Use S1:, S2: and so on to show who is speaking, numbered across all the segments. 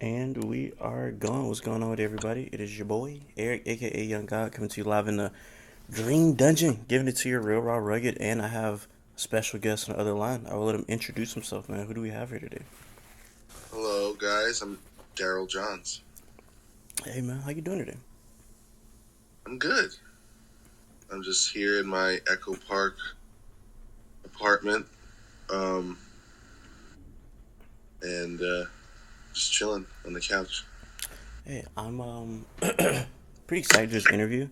S1: And we are going. What's going on with everybody? It is your boy, Eric, aka Young God, coming to you live in the Green Dungeon, giving it to you real, raw, rugged. And I have a special guest on the other line. I will let him introduce himself, man. Who do we have here today?
S2: Hello, guys. I'm Daryl Johns.
S1: Hey, man, how you doing today?
S2: I'm good. I'm just here in my Echo Park apartment, um, and just chilling on the couch.
S1: Hey, I'm pretty excited for this interview.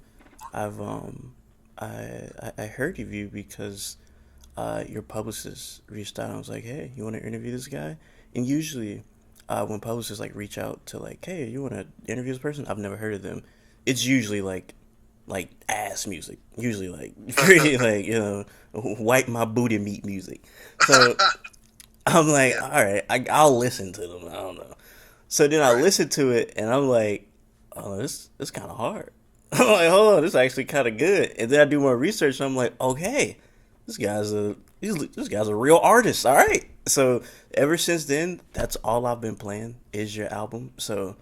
S1: I've I heard of you because your publicist reached out and was like, "Hey, you want to interview this guy?" And usually, when publicists like reach out to like, "Hey, you want to interview this person?" I've never heard of them. It's usually like ass music. Usually like pretty like wipe my booty meat music. So I'm like,
S2: Yeah,
S1: all right, I'll listen to them. I don't know. So then I
S2: right.
S1: listened to it and I'm like, oh, this kind of hard. I'm like, hold on, this is actually kind of good. And then I do more research and I'm like, okay, this guy's a real artist. All right. So ever since then, that's all I've been playing is your album. So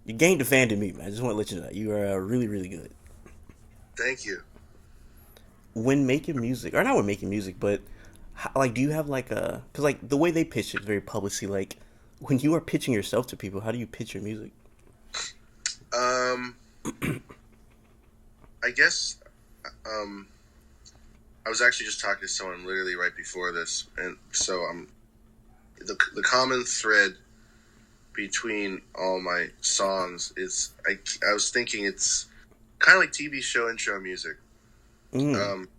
S1: you gained a fan to me, man. I just want to let you know that you are really really good
S2: Thank you.
S1: when making music, or not when making music, but like, do you have like a because like the way they pitch it is very publicly like. When you are pitching yourself to people, how do you pitch your music?
S2: Um, I guess um, I was actually just talking to someone literally right before this, and so the common thread between all my songs is I was thinking it's kind of like TV show intro music.
S1: Mm.
S2: Um,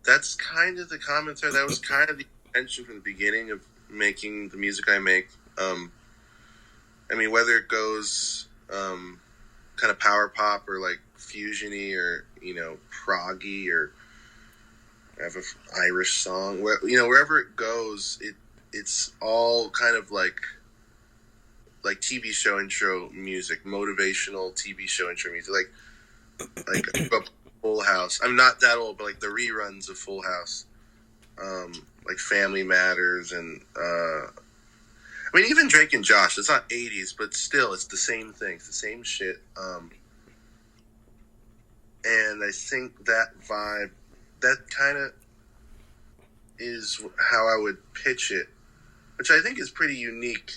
S2: that's kind of the common thread. That was kind of the intention from the beginning of making the music I make. I mean, whether it goes kind of power pop or like fusiony or proggy or I have an Irish song, wherever it goes, it's all kind of like TV show intro music, motivational TV show intro music, like Full House. I'm not that old, but like the reruns of Full House, like Family Matters, and I mean even Drake and Josh. It's not '80s, but still, it's the same thing. It's the same shit. And I think that vibe, that kind of is how I would pitch it, which I think is pretty unique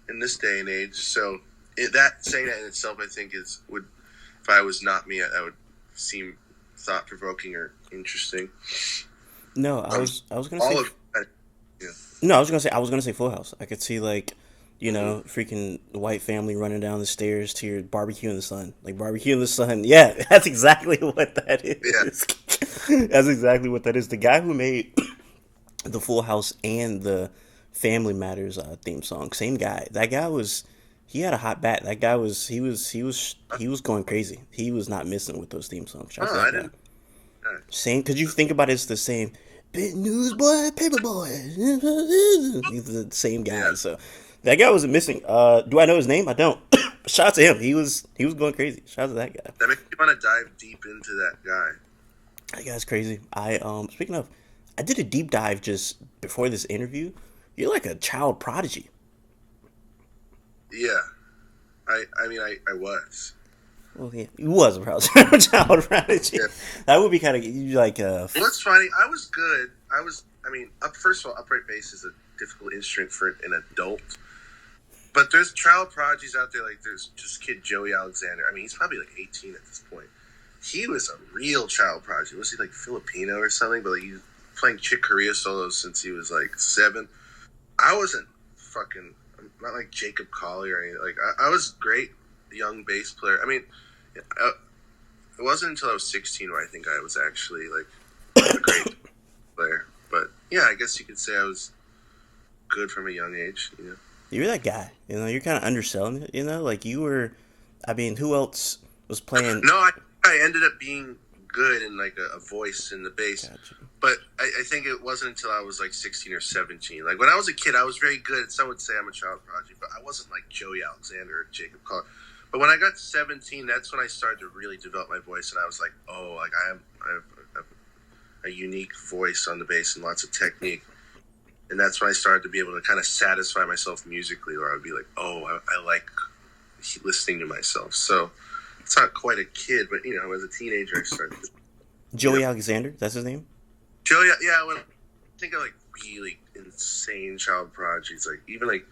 S2: in this day and age. So that saying that in itself, I think would if I was not me, I would seem thought provoking or interesting.
S1: No,
S2: Um,
S1: I was gonna say
S2: all of that, yeah.
S1: no, I was gonna say Full House. I could see like,
S2: Mm-hmm.
S1: freaking the white family running down the stairs to your barbecue in the sun, like barbecue in the sun. Yeah, that's exactly what that
S2: Yeah.
S1: is. That's exactly what that is. The guy who made the Full House and the Family Matters theme song, same guy. That guy was. He had a hot bat. That guy was. He was going crazy. He was not missing with those theme songs. Shout out to
S2: Oh, I
S1: that guy.
S2: didn't. Uh,
S1: Same, because you think about it, it's the same. Big news boy, paper boy. He's the same guy.
S2: yeah.
S1: So that guy wasn't missing. Do I know his name? I don't. Shout out to him. He was going crazy. Shout out to that guy.
S2: That makes me want to dive deep into that guy.
S1: That guy's crazy. I speaking of, I did a deep dive just before this interview. You're like a child prodigy.
S2: Yeah. I was.
S1: Well, yeah, he was a child prodigy.
S2: Yeah.
S1: That would be kind of like
S2: Well, it's funny. I was good. I mean, first of all, upright bass is a difficult instrument for an adult. But there's child prodigies out there. Like there's just kid Joey Alexander. I mean, he's probably like 18 at this point. He was a real child prodigy. Was he like Filipino or something? But like he's playing Chick Corea solos since he was like 7. I wasn't fucking. I'm not like Jacob Collier or anything. Like I was great young bass player. I mean, uh, it wasn't until I was 16 where I think I was actually like a great player. But yeah, I guess you could say I was good from a young age.
S1: you're that guy. You're kind of underselling it. Like you were. I mean, who else was playing?
S2: No, I ended up being good in like a voice in the bass.
S1: Gotcha.
S2: But I think it wasn't until I was like 16 or 17. Like when I was a kid, I was very good. Some would say I'm a child prodigy, but I wasn't like Joey Alexander or Jacob Collier. But when I got 17, that's when I started to really develop my voice, and I was like, oh, I have a unique voice on the bass and lots of technique. And that's when I started to be able to kind of satisfy myself musically, where I'd be like, oh, I like listening to myself. So it's not quite a kid, but as a teenager, I started.
S1: Joey Alexander, that's his name.
S2: Joey, yeah. When I think of like really insane child prodigies, like even like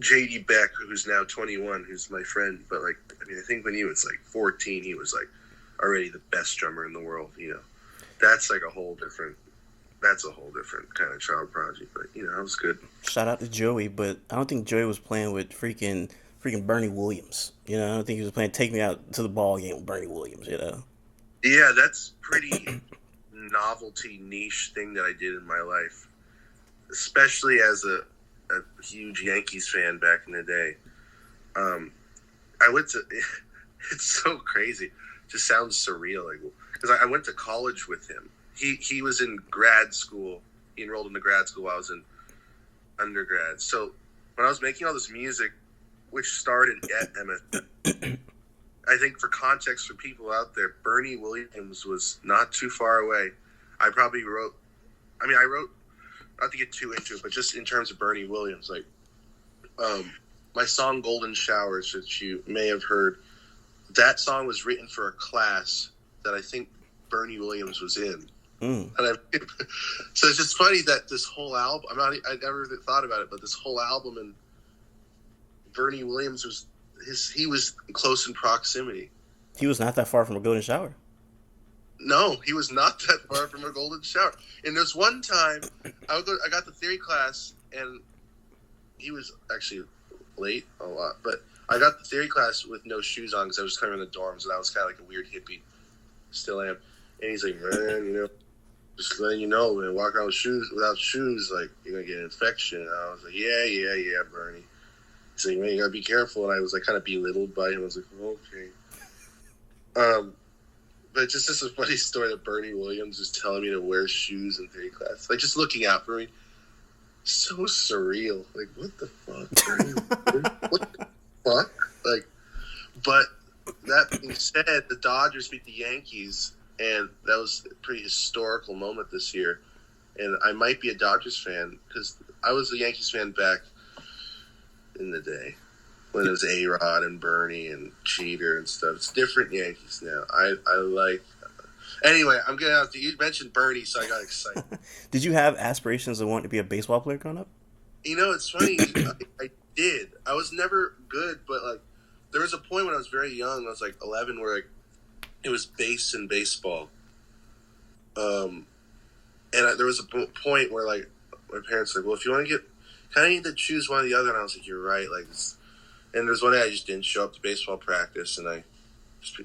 S2: J.D. Beck, who's now 21, who's my friend. But like, I mean, I think when he was like 14, he was like already the best drummer in the world. That's like a whole different. That's a whole different kind of child prodigy. But that was good.
S1: Shout out to Joey, but I don't think Joey was playing with freaking Bernie Williams. I don't think he was playing "Take Me Out to the Ball Game" with Bernie Williams.
S2: Yeah, that's pretty novelty niche thing that I did in my life, especially as a huge Yankees fan back in the day. I went to. It's so crazy. It just sounds surreal, like because I went to college with him. He was in grad school. He enrolled into grad school while I was in undergrad. So when I was making all this music, which started at MSN, I think for context for people out there, Bernie Williams was not too far away. I wrote, not to get too into it, but just in terms of Bernie Williams, like my song Golden Showers, that you may have heard, that song was written for a class that I think Bernie Williams was in. And so it's just funny that this whole album, I never thought about it, but this whole album, and Bernie Williams he was close in proximity.
S1: He was not that far from a golden shower.
S2: No, he was not that far from a golden shower. And there's one time I got the theory class, and he was actually late a lot, but I got the theory class with no shoes on because I was kind of in the dorms, and I was kind of like a weird hippie. Still am. And he's like, man, just letting you know, man, walk around without shoes, like, you're going to get an infection. And I was like, yeah, Bernie. He's like, man, you got to be careful. And I was like kind of belittled by him. I was like, okay. But just this is a funny story that Bernie Williams is telling me to wear shoes in theory class. Like, just looking out for me. So surreal. Like, what the fuck, Bernie? What the fuck? Like, but that being said, the Dodgers beat the Yankees, and that was a pretty historical moment this year. And I might be a Dodgers fan because I was a Yankees fan back in the day when it was A-Rod and Bernie and Cheater and stuff. It's different Yankees now. I like. Anyway, I'm getting out. You mentioned Bernie, so I got excited.
S1: Did you have aspirations of wanting to be a baseball player growing up?
S2: It's funny. I did. I was never good, but like there was a point when I was very young. I was like 11, where like it was base in baseball. And there was a point where like my parents were like, well, if you want to get, kind of need to choose one or the other. And I was like, you're right. Like, and there's one day I just didn't show up to baseball practice, and I just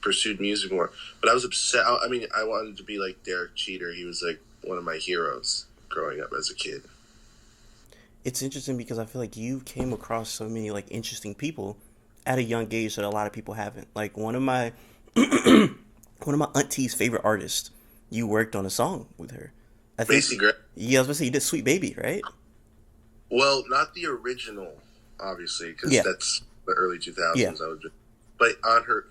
S2: pursued music more. But I was upset. I mean, I wanted to be like Derek Jeter. He was like one of my heroes growing up as a kid.
S1: It's interesting because I feel like you came across so many like interesting people at a young age that a lot of people haven't. Like one of my auntie's favorite artists, you worked on a song with her. I think.
S2: Macy Gray.
S1: Yeah, I was gonna say you did "Sweet Baby," right?
S2: Well, not the original, obviously, because that's the early 2000s.
S1: Yeah.
S2: But on her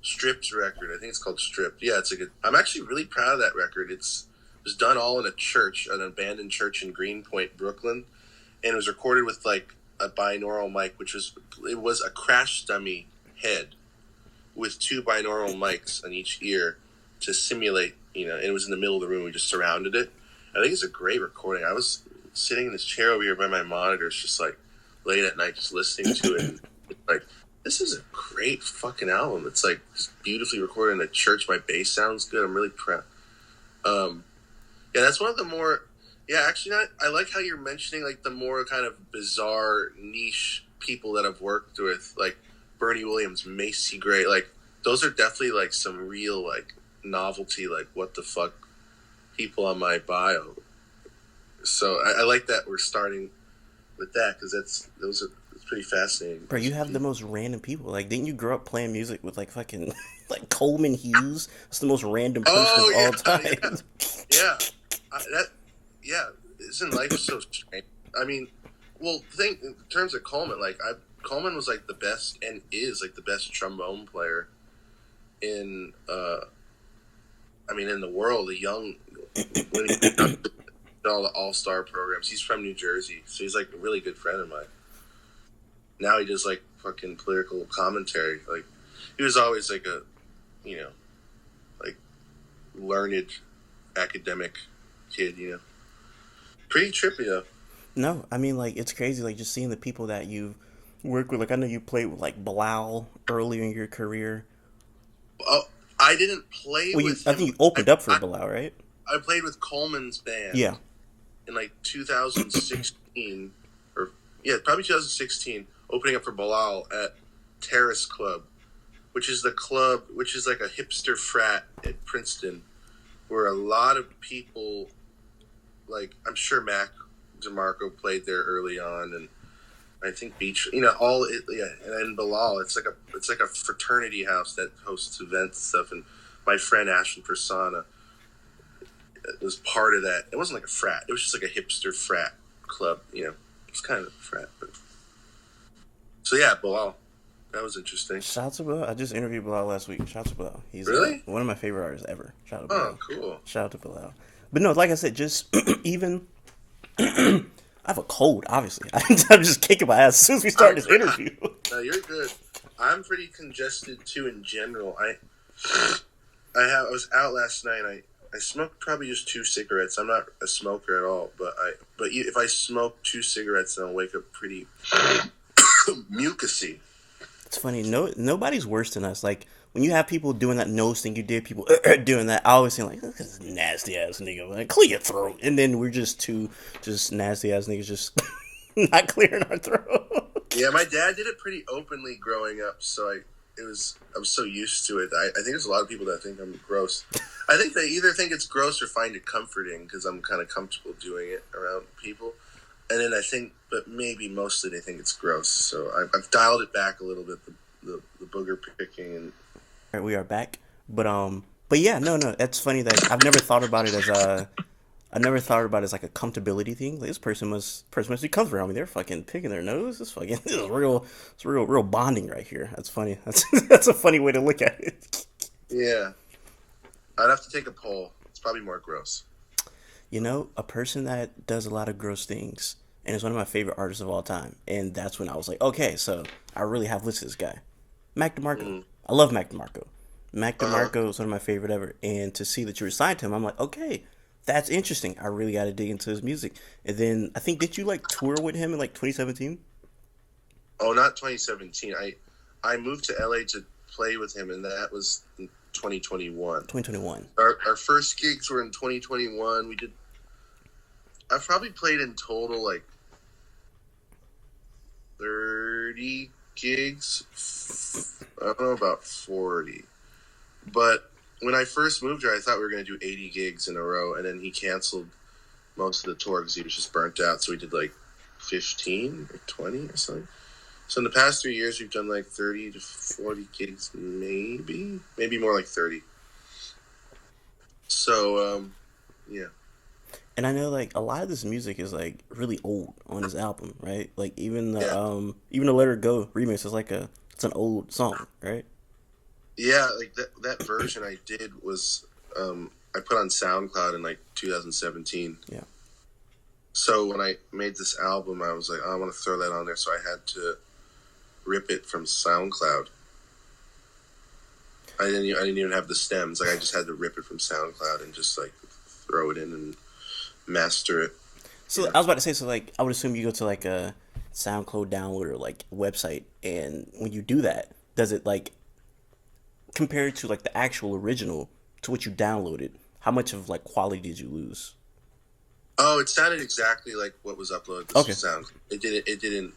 S2: Stripped record, I think it's called Stripped. Yeah, it's a good. I'm actually really proud of that record. It was done all in a church, an abandoned church in Greenpoint, Brooklyn, and it was recorded with like a binaural mic, which was a crash dummy head with two binaural mics on each ear to simulate. And it was in the middle of the room. We just surrounded it. I think it's a great recording. I was sitting in this chair over here by my monitors, just like late at night, just listening to it. And like, this is a great fucking album. It's like just beautifully recorded in a church. My bass sounds good. I'm really proud. Yeah, that's one of the more. Yeah, actually, I like how you're mentioning like the more kind of bizarre niche people that I've worked with, like Bernie Williams, Macy Gray. Like those are definitely like some real like novelty, like what the fuck people on my bio. So I like that we're starting with that because it's pretty fascinating.
S1: Bro, you have the most random people. Like, didn't you grow up playing music with like fucking like Coleman Hughes? It's the most random person of all time.
S2: Yeah. Isn't life so strange? I mean, well, think in terms of Coleman. Like, Coleman was like the best and is like the best trombone player in the world. when he did all the All-Star programs. He's from New Jersey, so he's like a really good friend of mine. Now he does like fucking political commentary. Like he was always like a, you know, like learned academic kid. You know, pretty trippy though.
S1: No, I mean like it's crazy. Like just seeing the people that you work with. Like I know you played with like Bilal earlier in your career.
S2: Oh, I didn't play
S1: Well,
S2: with
S1: I
S2: him.
S1: think you opened up for
S2: I,
S1: Bilal, right?
S2: I played with Coleman's
S1: Yeah.
S2: band in like 2016, or yeah, probably 2016, opening up for Bilal at Terrace Club, which is the club, which is like a hipster frat at Princeton, where a lot of people, like I'm sure Demarco played there early on, and I think Beach, all it, yeah, and Bilal, it's like a fraternity house that hosts events and stuff, and my friend Ashton Persona was part of that. It wasn't like a frat; it was just like a hipster frat club, It's kind of a frat, but so yeah, Bilal, that was interesting.
S1: Shout out to Bilal. I just interviewed Bilal last week. Shout out to Bilal. He's
S2: Really?
S1: one of my favorite artists ever. Shout out to
S2: Oh,
S1: Bilal.
S2: cool.
S1: Shout out to Bilal. But no, like I said, just even I have a cold. Obviously, I'm just kicking my ass as soon as we start this interview.
S2: No, you're good. I'm pretty congested too in general. I was out last night. I smoked probably just 2 cigarettes. I'm not a smoker at all, but if I smoke 2 cigarettes, then I'll wake up pretty mucusy.
S1: It's funny. No, nobody's worse than us. Like when you have people doing that nose thing you did, people doing that. I always think like, this is nasty ass nigga. Like, clear your throat, and then we're just two just nasty ass niggas just not clearing our throat.
S2: Yeah, my dad did it pretty openly growing up, so I was so used to it. I think there's a lot of people that think I'm gross. I think they either think it's gross or find it comforting because I'm kind of comfortable doing it around people. And then I think, but maybe mostly they think it's gross. So I've dialed it back a little bit, the booger picking and.
S1: Right, we are back, but yeah, no, that's funny that I've never thought about it as a. I never thought about it as like a comfortability thing. Like, this person must be comfortable around me. They're fucking picking their nose. This is real bonding right here. That's funny. That's a funny way to look at it.
S2: Yeah, I'd have to take a poll. It's probably more gross.
S1: A person that does a lot of gross things and is one of my favorite artists of all time. And that's when I was like, okay, so I really have listed this guy, Mac DeMarco.
S2: Mm.
S1: I love Mac DeMarco. Mac
S2: Uh-huh.
S1: DeMarco is one of my favorite ever. And to see that you were signed to him, I'm like, okay, that's interesting. I really got to dig into his music. And then I think, did you like tour with him in like 2017?
S2: Oh, not 2017. I moved to LA to play with him, and that was in 2021.
S1: 2021.
S2: Our first gigs were in 2021. I've probably played in total like 30 gigs. I don't know about 40. But when I first moved here, I thought we were going to do 80 gigs in a row, and then he canceled most of the tour because he was just burnt out. So we did like 15 or 20 or something. So in the past 3 years, we've done like 30 to 40 gigs, maybe more like 30. So, yeah.
S1: And I know like a lot of this music is like really old on his album, right? Like even the
S2: Yeah.
S1: even the Let Her Go remix is like it's an old song, right?
S2: Yeah, like that version I did was I put on SoundCloud in like 2017.
S1: Yeah.
S2: So when I made this album, I was like, oh, I want to throw that on there. So I had to rip it from SoundCloud. I didn't even have the stems. Like I just had to rip it from SoundCloud and just like throw it in and master it.
S1: So I was about to say, so like I would assume you go to like a SoundCloud downloader like website, and when you do that, does it like compared to like the actual original to what you downloaded? How much of like quality did you lose?
S2: Oh, it sounded exactly like what was uploaded to
S1: Okay.
S2: sound. It didn't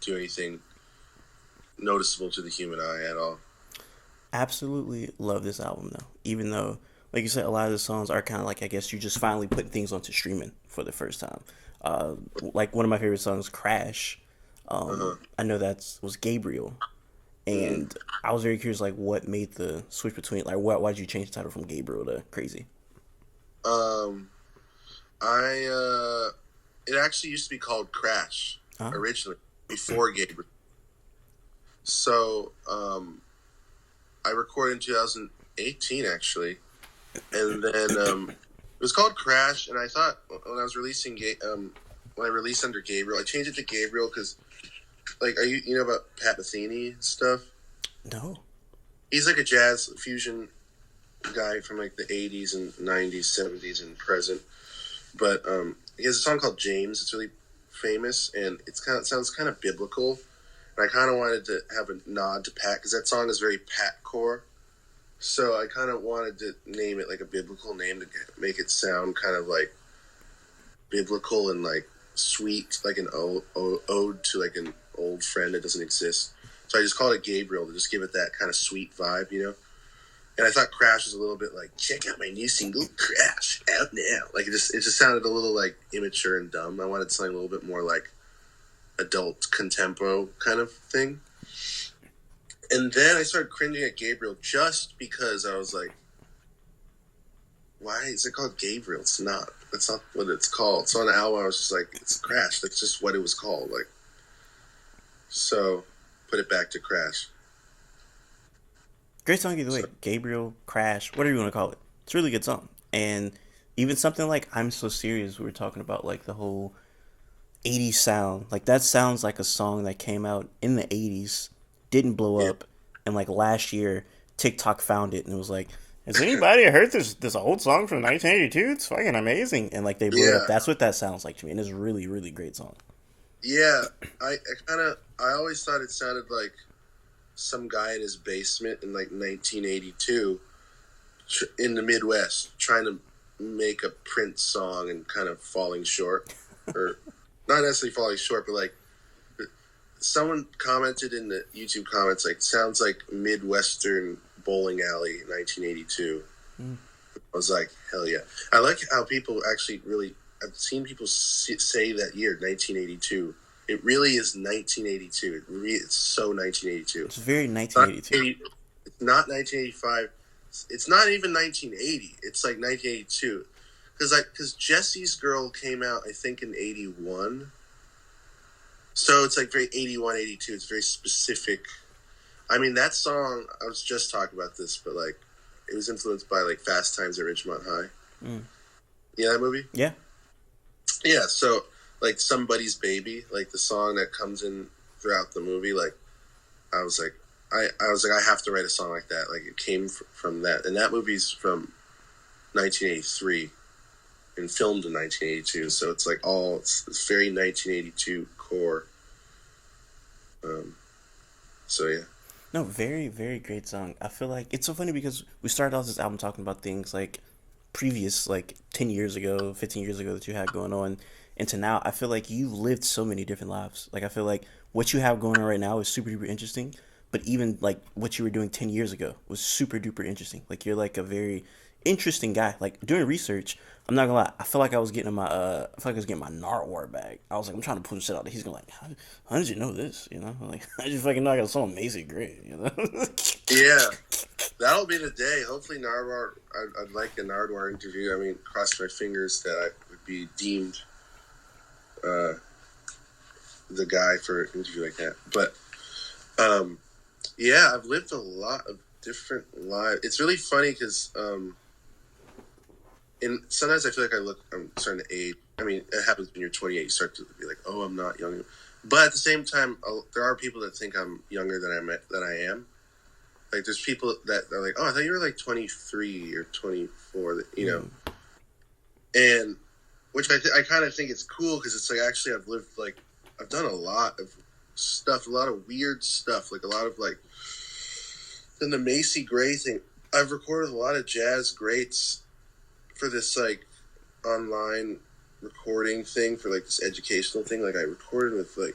S2: do anything noticeable to the human eye at all.
S1: Absolutely love this album though. Even though, like you said, a lot of the songs are kind of like I guess you just finally putting things onto streaming for the first time. Like one of my favorite songs, "Crash."
S2: Uh-huh.
S1: I know that was Gabriel,
S2: Mm.
S1: and I was very curious, like what made the switch between like why did you change the title from Gabriel to Crazy?
S2: Um, it actually used to be called Crash
S1: Huh?
S2: originally before Gabriel. So, I recorded in 2018 actually, and then It was called Crash, and I thought when I was releasing when I released under Gabriel, I changed it to Gabriel because like, are you know about Pat Metheny and stuff?
S1: No.
S2: He's like a jazz fusion guy from like the '80s and '90s, '70s, and present. But he has a song called James. It's really famous, and it sounds kind of biblical. And I kind of wanted to have a nod to Pat because that song is very Pat core. So I kind of wanted to name it like a biblical name to make it sound kind of like biblical and like sweet, like an ode to like an old friend that doesn't exist. So I just called it Gabriel to just give it that kind of sweet vibe, you know. And I thought Crash was a little bit like, check out my new single, Crash, out now. Like it just sounded a little like immature and dumb. I wanted something a little bit more like adult contempo kind of thing. And then I started cringing at Gabriel just because I was like, why is it called Gabriel? It's not. That's not what it's called. So on the album, I was just like, it's Crash. That's just what it was called. Like, so put it back to Crash.
S1: Great song either way.
S2: So,
S1: Gabriel, Crash, whatever you want to call it. It's a really good song. And even something like I'm So Serious, we were talking about like the whole 80s sound. Like that sounds like a song that came out in the 80s, didn't blow
S2: yeah.
S1: up, and like last year TikTok found it and it was like, has anybody heard this old song from 1982? It's fucking amazing. And like they blew it up.
S2: Yeah.
S1: That's what that sounds like to me. And it's a really, really great song.
S2: Yeah. I always thought it sounded like some guy in his basement in like 1982 in the Midwest trying to make a Prince song and kind of falling short. Or not necessarily falling short, but like someone commented in the YouTube comments, like, sounds like Midwestern bowling alley 1982.
S1: Mm.
S2: I was like, hell yeah. I like how people actually really, I've seen people say that year, 1982. It really is 1982. It's so 1982.
S1: It's very 1982.
S2: It's not 1985. It's not even 1980. It's like 1982. Because Jesse's Girl came out, I think, in 81. So it's like very 81, 82. It's very specific. I mean, that song, I was just talking about this, but like, it was influenced by like Fast Times at Ridgemont High.
S1: Mm.
S2: You know that movie?
S1: Yeah.
S2: Yeah, so like Somebody's Baby, like the song that comes in throughout the movie, like I was like, I have to write a song like that. Like it came from that. And that movie's from 1983 and filmed in 1982. So it's like it's very 1982 core. So yeah.
S1: No, very, very great song. I feel like it's so funny because we started off this album talking about things like previous, like 10 years ago, 15 years ago that you had going on. And to now, I feel like you've lived so many different lives. Like, I feel like what you have going on right now is super duper interesting. But even like what you were doing 10 years ago was super duper interesting. Like, you're like a very interesting guy. Like, doing research, I'm not gonna lie, I feel like I was getting I feel like I was getting my Narwhal bag. I was like, I'm trying to pull shit out there. He's gonna like, how did you know this? You know, like, I just fucking know I got some amazing grade, you know?
S2: Yeah. That'll be the day. Hopefully Nardwar, I'd like a Nardwar interview. I mean, cross my fingers that I would be deemed the guy for an interview like that. But yeah, I've lived a lot of different lives. It's really funny because and sometimes I feel like I'm starting to age. I mean, it happens when you're 28. You start to be like, oh, I'm not young. But at the same time, there are people that think I'm younger than I am. Like, there's people that are like, oh, I thought you were like 23 or 24, that, you know. And which I kind of think it's cool because it's like, actually, I've done a lot of stuff, a lot of weird stuff, like a lot of like, then the Macy Gray thing. I've recorded a lot of jazz greats for this like online recording thing for like this educational thing. Like I recorded with like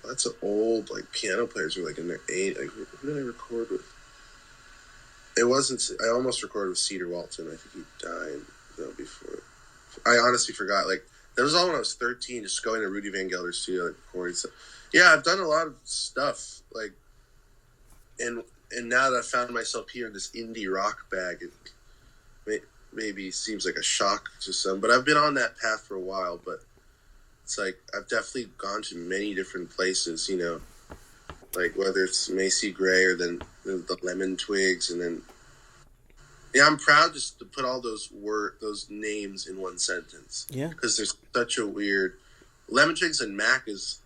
S2: lots of old like piano players who were like in their age. Like who did I record with? It wasn't. I almost recorded with Cedar Walton. I think he died before. I honestly forgot. Like that was all when I was 13. Just going to Rudy Van Gelder's studio, like recording stuff. Yeah, I've done a lot of stuff. Like, and now that I found myself here in this indie rock bag, it maybe seems like a shock to some. But I've been on that path for a while. But it's like I've definitely gone to many different places. You know, like whether it's Macy Gray or then the Lemon Twigs, and then Yeah, I'm proud just to put all those names in one sentence
S1: Yeah.
S2: because there's such a weird. Lemon Twigs and Mac is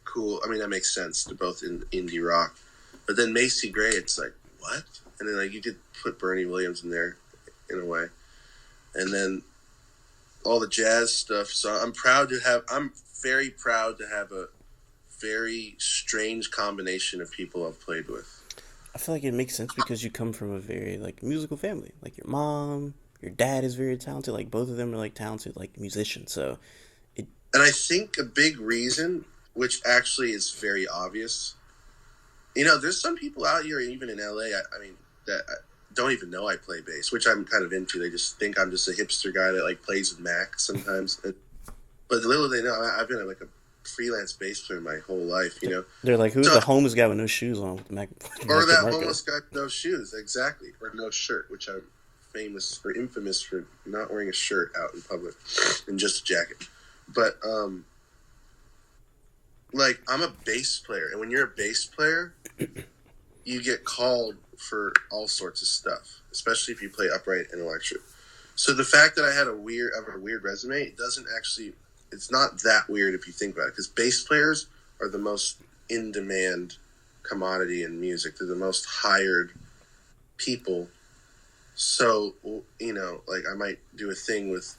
S2: cool. I mean, that makes sense. They're both in indie rock, but then Macy Gray, it's like what? And then like you could put Bernie Williams in there, in a way, and then all the jazz stuff. So I'm proud to have. I'm very proud to have a very strange combination of people I've played with.
S1: I feel like it makes sense because you come from a very like musical family. Like your mom, your dad is very talented. Like both of them are like talented like musicians. So it.
S2: And I think a big reason, which actually is very obvious, there's some people out here, even in LA, I mean, that don't even know I play bass, which I'm kind of into. They just think I'm just a hipster guy that like plays with Mac sometimes. But little they know, I've been like a freelance bass player my whole life.
S1: They're like, who's
S2: So,
S1: the homeless guy with no shoes on? With Mac,
S2: or
S1: Mac
S2: that
S1: DeMarco.
S2: homeless guy with no shoes, exactly, or no shirt, which I'm infamous for not wearing a shirt out in public and just a jacket. But like I'm a bass player, and when you're a bass player, you get called for all sorts of stuff, especially if you play upright and electric. So the fact that I have a weird resume, it doesn't actually, it's not that weird if you think about it, because bass players are the most in demand commodity in music. They're the most hired people. So like I might do a thing with.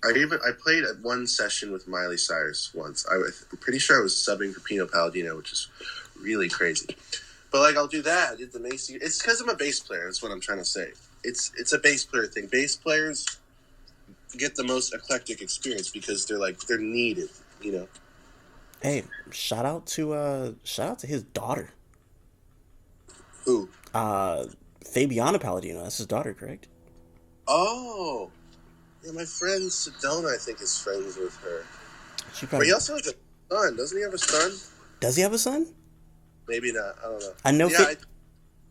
S2: I played at one session with Miley Cyrus once. I'm pretty sure I was subbing for Pino Palladino, which is really crazy. But like I'll do that. I did the Macy. It's because I'm a bass player. That's what I'm trying to say. It's a bass player thing. Bass players get the most eclectic experience because they're needed.
S1: Hey, shout out to his daughter.
S2: Who?
S1: Uh, Fabiana Palladino. That's his daughter, correct?
S2: Oh, yeah. My friend Sedona, I think, is friends with her.
S1: She
S2: But he
S1: probably
S2: also has a son. Doesn't he have a son?
S1: does. He have a son?
S2: Maybe not. I don't know.
S1: I know.
S2: Yeah.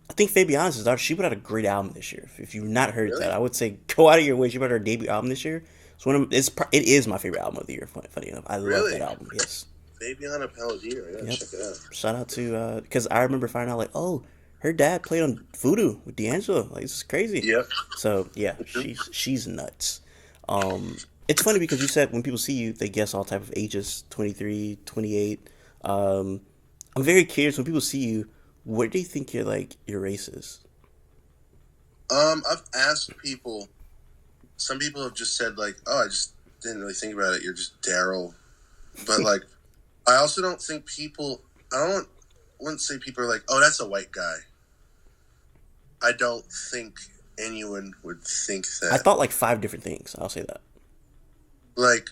S1: I think Fabiana's his daughter. She put out a great album this year. If you've not heard
S2: Really?
S1: that, I would say go out of your way. She put out her debut album this year. It is my favorite album of the year. Funny enough, I love
S2: Really?
S1: that album. Yes.
S2: Fabiana Palladino. I gotta
S1: Yep.
S2: check it out.
S1: Shout out to because I remember finding out like, oh, her dad played on Voodoo with D'Angelo. Like this is crazy.
S2: Yep.
S1: So yeah, she's nuts. It's funny because you said when people see you, they guess all type of ages, 23, 28. I'm very curious when people see you, what do you think your race is?
S2: I've asked people. Some people have just said like, "Oh, I just didn't really think about it. You're just Daryl," but like, I also don't think people. Wouldn't say people are like, "Oh, that's a white guy." I don't think anyone would think
S1: I
S2: that.
S1: thought like five different things. I'll say that.
S2: Like,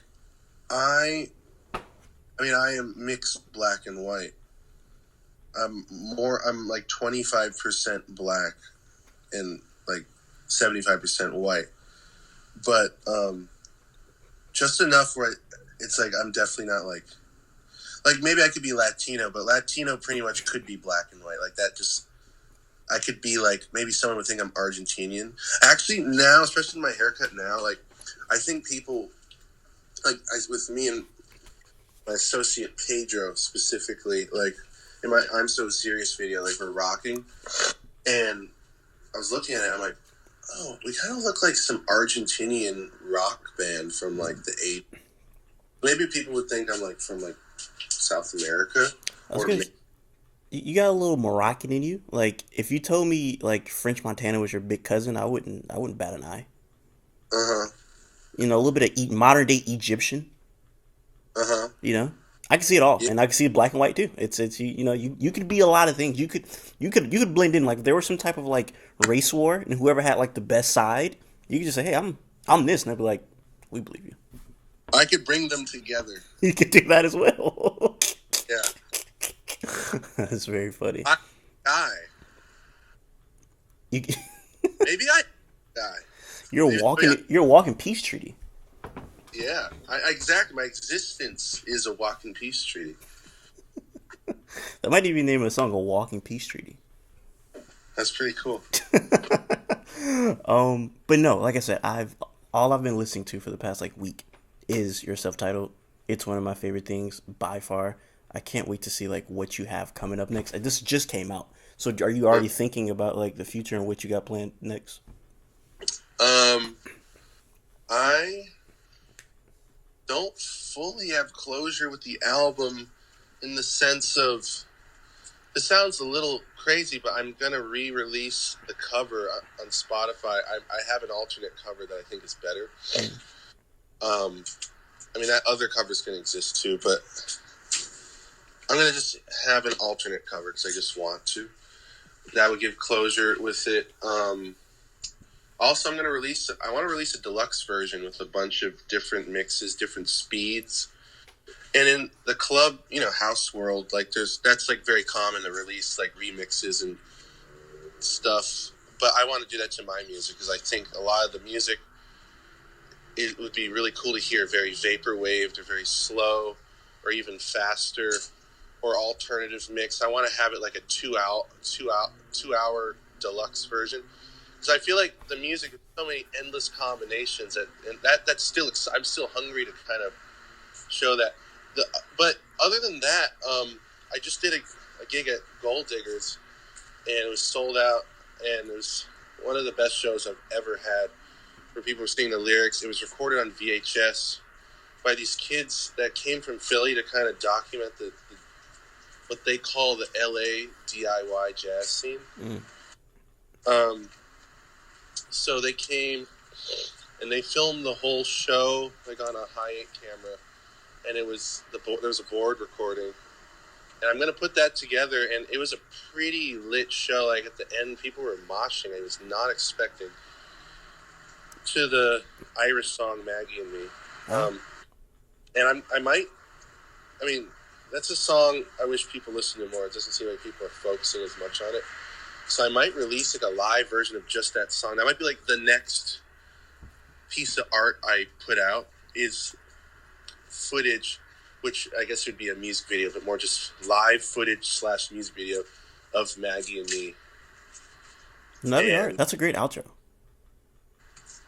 S2: I mean, I am mixed black and white. I'm like 25% black and like 75% white. But just enough where it's like I'm definitely not like maybe I could be Latino, but Latino pretty much could be black and white. Like that just I could be like maybe someone would think I'm Argentinian. Actually now, especially in my haircut now, like I think people with me and my associate Pedro specifically, like in my I'm So Serious video, like we're rocking, and I was looking at it, I'm like, oh, we kind of look like some Argentinian rock band from like the 80s. Maybe people would think I'm like from like South America,
S1: I was
S2: or
S1: gonna. You got a little Moroccan in you. Like if you told me like French Montana was your big cousin, I wouldn't bat an eye.
S2: uh huh,
S1: A little bit of modern day Egyptian.
S2: uh huh,
S1: I can see it all,
S2: yeah.
S1: and I can see it black and white too. It's you could be a lot of things. You could blend in. Like if there was some type of like race war, and whoever had like the best side, you could just say, hey, I'm this, and I'd be like, we believe you.
S2: I could bring them together.
S1: You could do that as well.
S2: Yeah,
S1: That's very funny.
S2: I die.
S1: You,
S2: Maybe I die.
S1: you're a walking peace treaty.
S2: Yeah, exactly. My existence is a walking peace treaty.
S1: That might even be the name of the song, a walking peace treaty.
S2: That's pretty cool.
S1: But no, like I said, all I've been listening to for the past like week is your self-titled. It's one of my favorite things by far. I can't wait to see like what you have coming up next. This just came out, So are you already thinking about like the future and what you got planned next?
S2: Um, I don't fully have closure with the album in the sense of this sounds a little crazy, but I'm gonna re-release the cover on Spotify. I have an alternate cover that I think is better.
S1: Mm.
S2: Um, I mean that other covers can exist too, but I'm gonna just have an alternate cover because I just want to. That would give closure with it. Also, I'm gonna release. I want to release a deluxe version with a bunch of different mixes, different speeds. And in the club, house world, like that's like very common to release like remixes and stuff. But I want to do that to my music because I think a lot of the music, it would be really cool to hear very vaporwaved or very slow or even faster or alternative mix. I want to have it like a 2 hour deluxe version because I feel like the music has so many endless combinations that's still I'm still hungry to kind of show that. But other than that, I just did a gig at Gold Diggers, and it was sold out, and it was one of the best shows I've ever had where people were singing the lyrics. It was recorded on VHS by these kids that came from Philly to kind of document what they call the LA DIY jazz scene.
S1: Mm.
S2: Um, so they came and they filmed the whole show like on a high-end camera, and there was a board recording, and I'm gonna put that together. And it was a pretty lit show. Like at the end, people were moshing. I was not expecting to the Irish song "Maggie and Me,"
S1: Oh.
S2: and I might. I mean, that's a song I wish people listen to more. It doesn't seem like people are focusing as much on it. So I might release like a live version of just that song. That might be like the next piece of art I put out is footage, which I guess would be a music video, but more just live footage / music video of Maggie and Me.
S1: That'd be alright.
S2: And
S1: That's a great outro.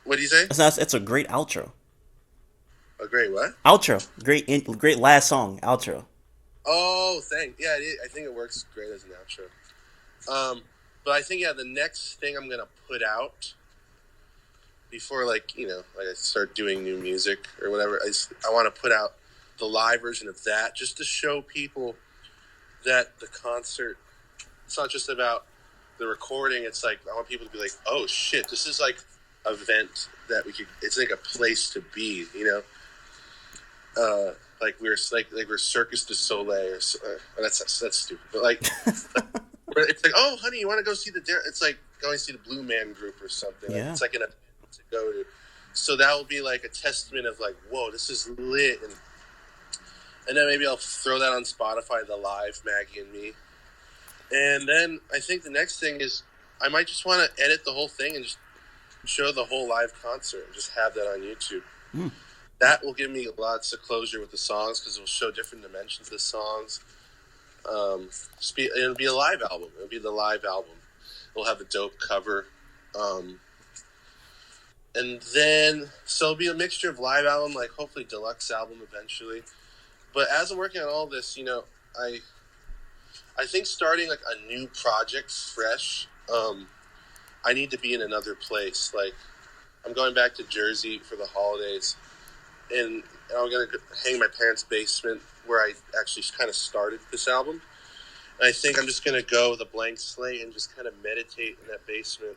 S2: what do you say?
S1: It's a great outro.
S2: A great what?
S1: Outro. Great last song. Outro.
S2: Oh, yeah, I think it works great as an outro. But I think the next thing I'm gonna put out before like I start doing new music or whatever, I want to put out the live version of that just to show people that the concert, it's not just about the recording. It's like I want people to be like, oh shit, this is like an event that it's like a place to be, like we're Circus du Soleil that's stupid, but like it's like, oh honey, you want to go see it's like going to see the Blue Man Group or something.
S1: Yeah.
S2: It's like an event to go to, so that will be like a testament of like, whoa, this is lit. And then maybe I'll throw that on Spotify, the live Maggie and Me. And then I think the next thing is I might just want to edit the whole thing and just show the whole live concert and just have that on YouTube.
S1: Mm.
S2: That will give me lots of closure with the songs because it will show different dimensions of the songs. It'll be a live album. It'll be the live album. It'll have a dope cover. And then, so it'll be a mixture of live album, like hopefully deluxe album eventually. But as I'm working on all this, I think starting like a new project fresh, I need to be in another place. Like I'm going back to Jersey for the holidays, and I'm going to hang my parents' basement where I actually kind of started this album. And I think I'm just going to go with a blank slate and just kind of meditate in that basement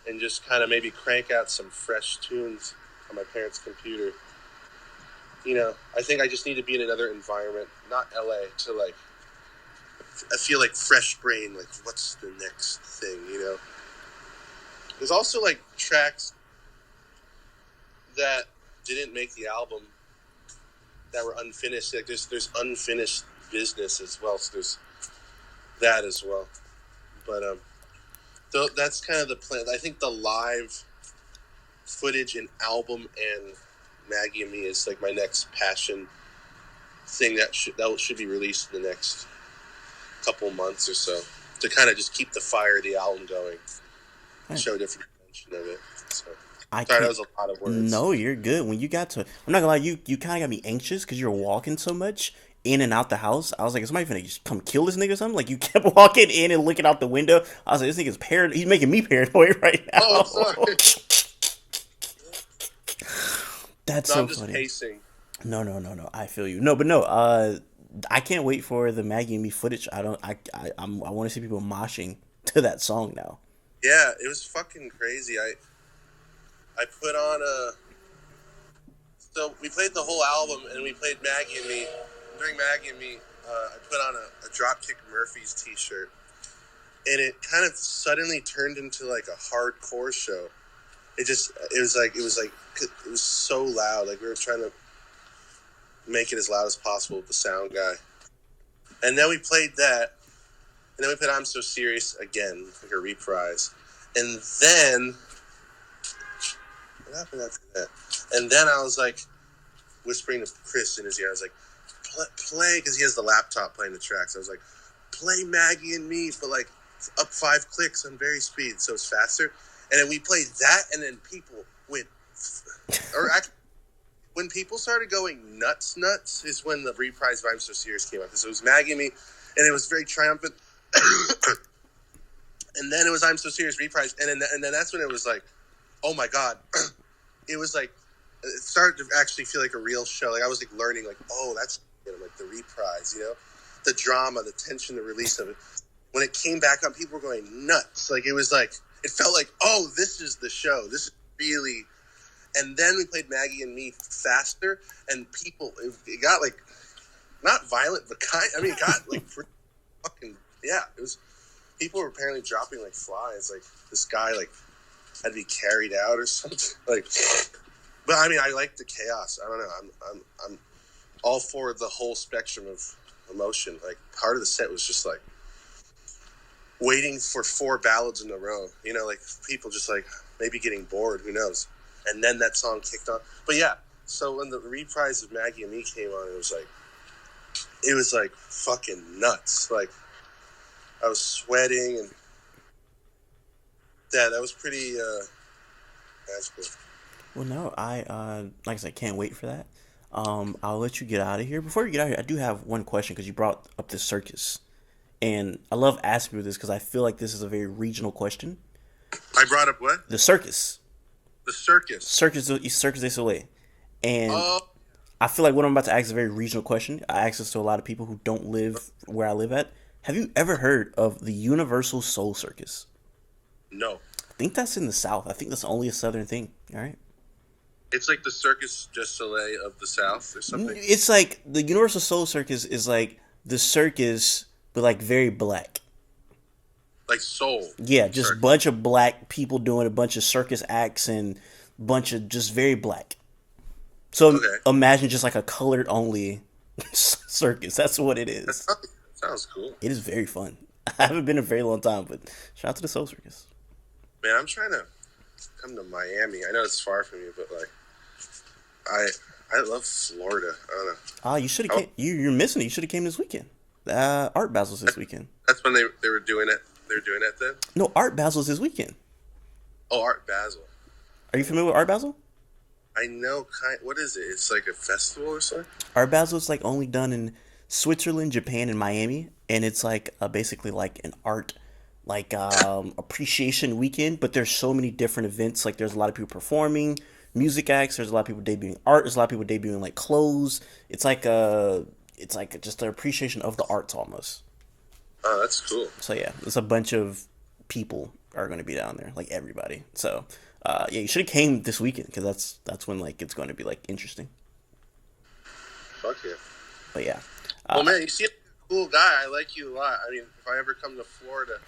S2: and just kind of maybe crank out some fresh tunes on my parents' computer. I think I just need to be in another environment, not LA, to like, I feel like fresh brain, like what's the next thing, There's also like tracks that didn't make the album that were unfinished. Like there's unfinished business as well, so there's that as well. But that's kind of the plan. I think the live footage and album and Maggie and Me is like my next passion thing that should be released in the next couple months or so to kind of just keep the fire of the album going, show a different dimension of it. So
S1: I
S2: Sorry, that
S1: can't.
S2: was a lot of words.
S1: No, you're good. When you got to, I'm not gonna lie, you kind of got me anxious because you're walking so much in and out the house. I was like, is somebody finna just come kill this nigga or something? Like you kept walking in and looking out the window. I was like, this nigga's paranoid. He's making me paranoid right
S2: Oh,
S1: now.
S2: sorry.
S1: That's
S2: No,
S1: so
S2: I'm just
S1: funny.
S2: pacing.
S1: No, no, no, no. I feel you. No, but no. I can't wait for the Maggie and me footage. I don't. I want to see people moshing to that song now.
S2: Yeah, it was fucking crazy. I put on a. So we played the whole album, and we played Maggie and Me. During Maggie and Me, I put on a Dropkick Murphys T-shirt, and it kind of suddenly turned into like a hardcore show. It was so loud. Like we were trying to make it as loud as possible with the sound guy, and then we played that, and then we played I'm So Serious again, like a reprise, and then what happened after that? And then I was like whispering to Chris in his ear. I was like, play, because he has the laptop playing the tracks. I was like, play Maggie and Me, but like up 5 clicks on very speed, so it's faster. And then we played that, and then people went, or actually, when people started going nuts is when the reprise of I'm So Serious came out. Because it was Maggie and Me, and it was very triumphant. And then it was I'm So Serious reprise, and then that's when it was like, oh my god. It was like, it started to actually feel like a real show. Like I was like learning, like, oh, that's like the reprise, the drama, the tension, the release of it. When it came back on, people were going nuts. Like it was like, it felt like, oh, this is the show. This is really. And then we played Maggie and Me faster, and people, it got like, not violent, but it got like pretty fucking, yeah. It was, people were apparently dropping like flies. Like this guy like had to be carried out or something. Like, but I mean, I like the chaos. I don't know. I'm all for the whole spectrum of emotion. Like part of the set was just like waiting for 4 ballads in a row. Like people just like maybe getting bored. Who knows? And then that song kicked on. But yeah, so when the reprise of Maggie and Me came on, it was like fucking nuts. Like I was sweating, and yeah, that was pretty magical.
S1: Well, no, like I said, can't wait for that. I'll let you get out of here. Before you get out of here, I do have one question because you brought up the circus, and I love asking you this because I feel like this is a very regional question.
S2: I brought up what?
S1: The circus,
S2: The circus.
S1: Circus du Soleil, and
S2: Oh,
S1: I feel like what I'm about to ask is a very regional question. I ask this to a lot of people who don't live where I live at. Have you ever heard of the Universal Soul Circus?
S2: no.
S1: I think that's in the South. I think that's only a Southern thing. All right.
S2: It's like the Circus du Soleil of the South or something.
S1: It's like the Universal Soul Circus is like the circus, but like very black.
S2: Like soul.
S1: Yeah, just
S2: Circus.
S1: bunch of black people doing a bunch of circus acts and bunch of just very black. So
S2: Okay.
S1: imagine just like a colored only circus. That's what it is.
S2: Sounds cool.
S1: It is very fun. I haven't been in a very long time, but shout out to the Soul Circus.
S2: Man, I'm trying to come to Miami. I know it's far from you, but like, I love Florida. I don't know.
S1: Ah, you should have came. You're missing it. You should have came this weekend. Art Basil's this weekend.
S2: That's when they were doing it. They're doing it then.
S1: No, Art Basil's this weekend.
S2: Oh, Art Basel.
S1: Are you familiar with Art Basel?
S2: I know. What is it? It's like a festival or something.
S1: Art Basel is like only done in Switzerland, Japan, and Miami, and it's like basically like an art like appreciation weekend. But there's so many different events. Like there's a lot of people performing, music acts. There's a lot of people debuting art. There's a lot of people debuting like clothes. It's like just an appreciation of the arts almost.
S2: Oh, that's cool.
S1: So yeah, there's a bunch of people are going to be down there, like everybody. So yeah, you should have came this weekend because that's when like it's going to be like interesting.
S2: Fuck yeah.
S1: But yeah.
S2: Well, man, you seem like a cool guy. I like you a lot. I mean, if I ever come to Florida,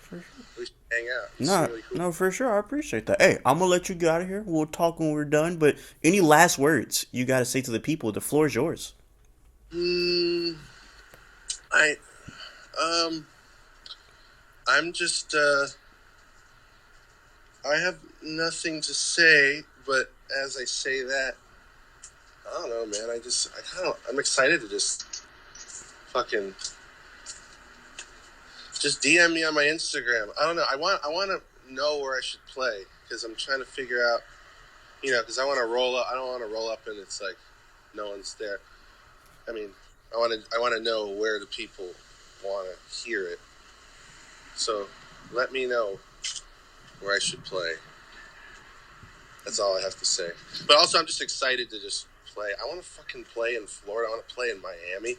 S2: we should hang out. You seem
S1: No,
S2: really cool.
S1: no, for sure. I appreciate that. Hey, I'm gonna let you get out of here. We'll talk when we're done. But any last words you got to say to the people? The floor is yours.
S2: Mm, I, I'm just, I have nothing to say, but as I say that, I don't know, man. I'm excited to just fucking, just DM me on my Instagram. I don't know. I want to know where I should play because I'm trying to figure out, because I want to roll up. I don't want to roll up and it's like no one's there. I mean, I want to know where the people want to hear it. So let me know where I should play. That's all I have to say. But also, I'm just excited to just play. I want to fucking play in Florida. I want to play in Miami.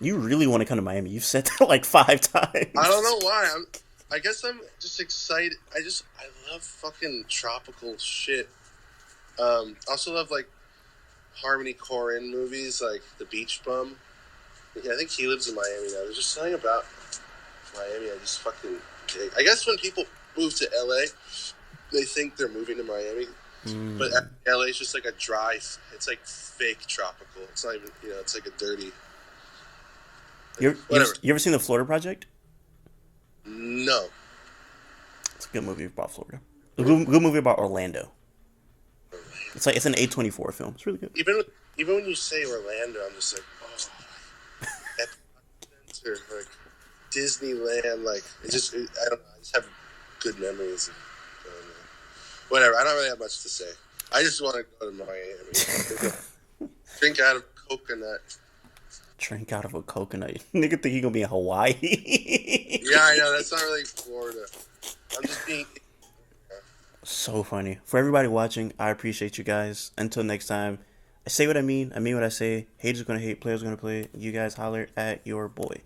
S1: You really want to come to Miami? You've said that like 5 times.
S2: I don't know why. I guess I'm just excited. I love fucking tropical shit. I also love like Harmony Korine movies, like The Beach Bum. Yeah, I think he lives in Miami now. There's just something about Miami I just fucking dig. I guess when people move to LA, they think they're moving to Miami, but LA is just like a dry. It's like fake tropical. It's not even it's like a dirty. Whatever.
S1: You ever seen the Florida Project?
S2: No.
S1: It's a good movie about Florida. A good movie about Orlando. It's an A24 film. It's really good.
S2: Even when you say Orlando, I'm just like, oh, or like Disneyland. Like I don't know. I just have good memories. Whatever. I don't really have much to say. I just want to go to Miami. Drink out of coconut.
S1: Drink out of a coconut. Nigga think he gonna be in Hawaii.
S2: Yeah, I know. That's not really Florida. I'm just being...
S1: So funny. For everybody watching, I appreciate you guys. Until next time, I say what I mean what I say. Haters gonna hate, players gonna play. You guys holler at your boy.